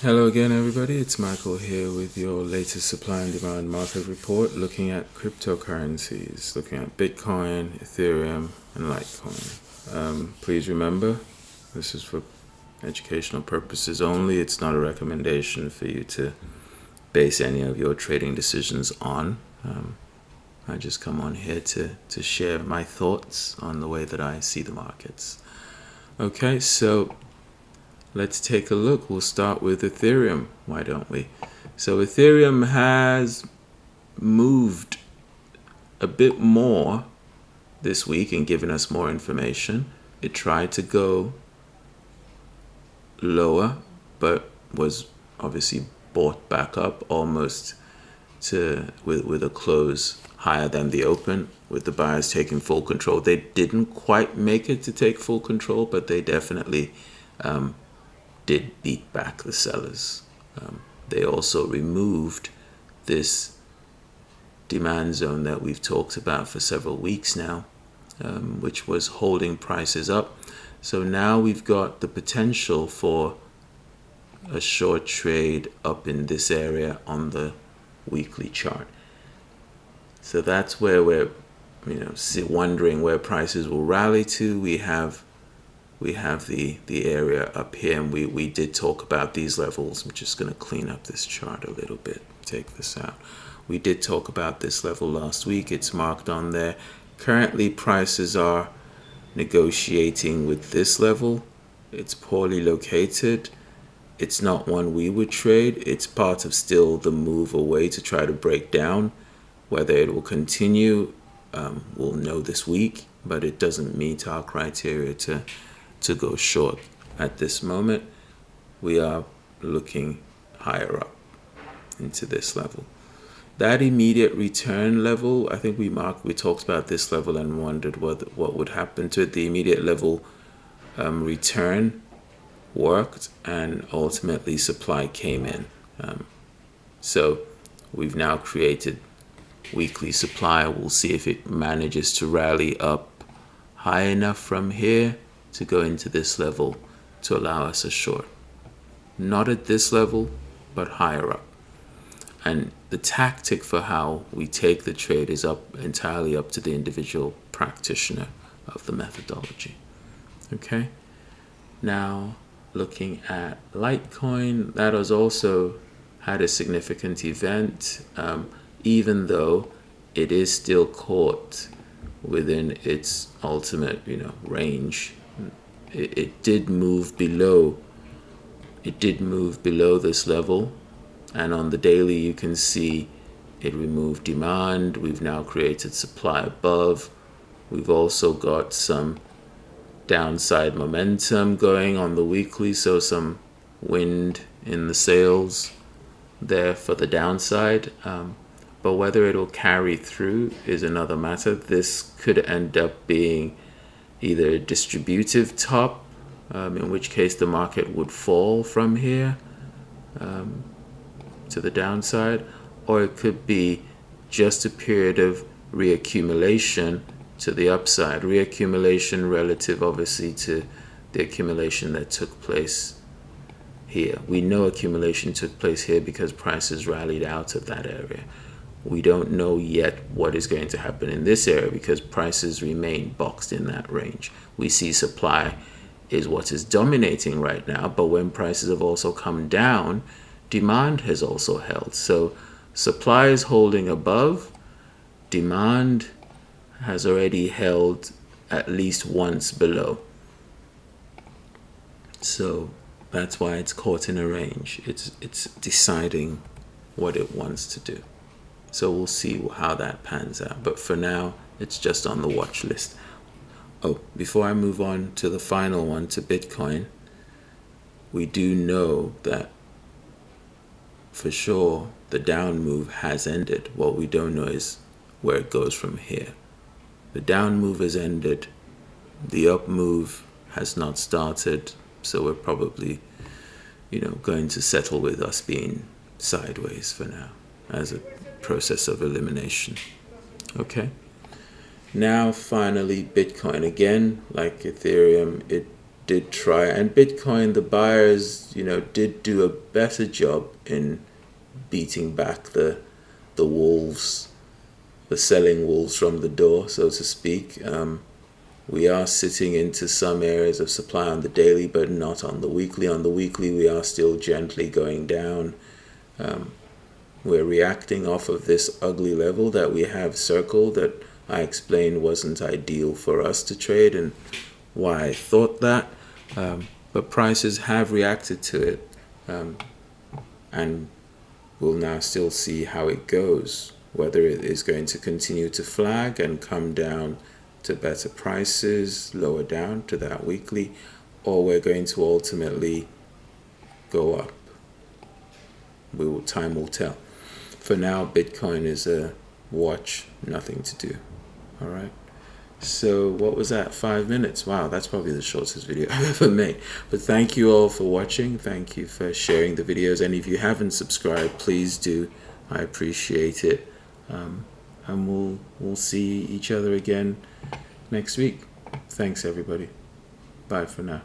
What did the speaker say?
Hello again, everybody. It's Michael here with your latest supply and demand market report, looking at cryptocurrencies, looking at Bitcoin, Ethereum, and Litecoin. Please remember, this is for educational purposes only. It's not a recommendation for you to base any of your trading decisions on. I just come on here to share my thoughts on the way that I see the markets. Okay, so let's take a look. We'll start with Ethereum. Why don't we? So Ethereum has moved a bit more this week and given us more information. It tried to go lower, but was obviously bought back up almost with a close higher than the open, with the buyers taking full control. They didn't quite make it to take full control, but they definitely did beat back the sellers. They also removed this demand zone that we've talked about for several weeks now, which was holding prices up. So now we've got the potential for a short trade up in this area on the weekly chart. So that's where we're wondering where prices will rally to. We have the area up here, and we did talk about these levels. I'm just going to clean up this chart a little bit, take this out. We did talk about this level last week. It's marked on there. Currently, prices are negotiating with this level. It's poorly located. It's not one we would trade. It's part of still the move away to try to break down. Whether it will continue, we'll know this week, but it doesn't meet our criteria to go short. At this moment, we are looking higher up into this level. That immediate return level, I think we talked about this level and wondered what would happen to it. The immediate level return worked, and ultimately supply came in. So we've now created weekly supply. We'll see if it manages to rally up high enough from here to go into this level to allow us a short. Not at this level, but higher up. And the tactic for how we take the trade is entirely up to the individual practitioner of the methodology. Okay? Now, looking at Litecoin, that has also had a significant event, even though it is still caught within its ultimate, range. It did move below. It did move below this level, and on the daily you can see it removed demand. We've now created supply above. We've also got some downside momentum going on the weekly, so some wind in the sails there for the downside. But whether it'll carry through is another matter. This could end up being either a distributive top, in which case the market would fall from here to the downside, or it could be just a period of reaccumulation to the upside. Reaccumulation relative, obviously, to the accumulation that took place here. We know accumulation took place here because prices rallied out of that area. We don't know yet what is going to happen in this area because prices remain boxed in that range. We see supply is what is dominating right now, but when prices have also come down, demand has also held. So supply is holding above, demand has already held at least once below. So that's why it's caught in a range. It's deciding what it wants to do. So we'll see how that pans out. But for now, it's just on the watch list. Oh, before I move on to the final one, to Bitcoin, we do know that for sure the down move has ended. What we don't know is where it goes from here. The down move has ended. The up move has not started. So we're probably, going to settle with us being sideways for now as a process of elimination. Okay. Now finally Bitcoin, again like Ethereum, it did try, and Bitcoin, the buyers, did do a better job in beating back the wolves, the selling wolves from the door, so to speak. We are sitting into some areas of supply on the daily, but not on the weekly. On the weekly, we are still gently going down. We're reacting off of this ugly level that we have circled that I explained wasn't ideal for us to trade and why I thought that. But prices have reacted to it, and we'll now still see how it goes, whether it is going to continue to flag and come down to better prices, lower down to that weekly, or we're going to ultimately go up. Time will tell. For now, Bitcoin is a watch, nothing to do. All right. So what was that? 5 minutes. Wow, that's probably the shortest video I've ever made. But thank you all for watching. Thank you for sharing the videos. And if you haven't subscribed, please do. I appreciate it. And we'll see each other again next week. Thanks, everybody. Bye for now.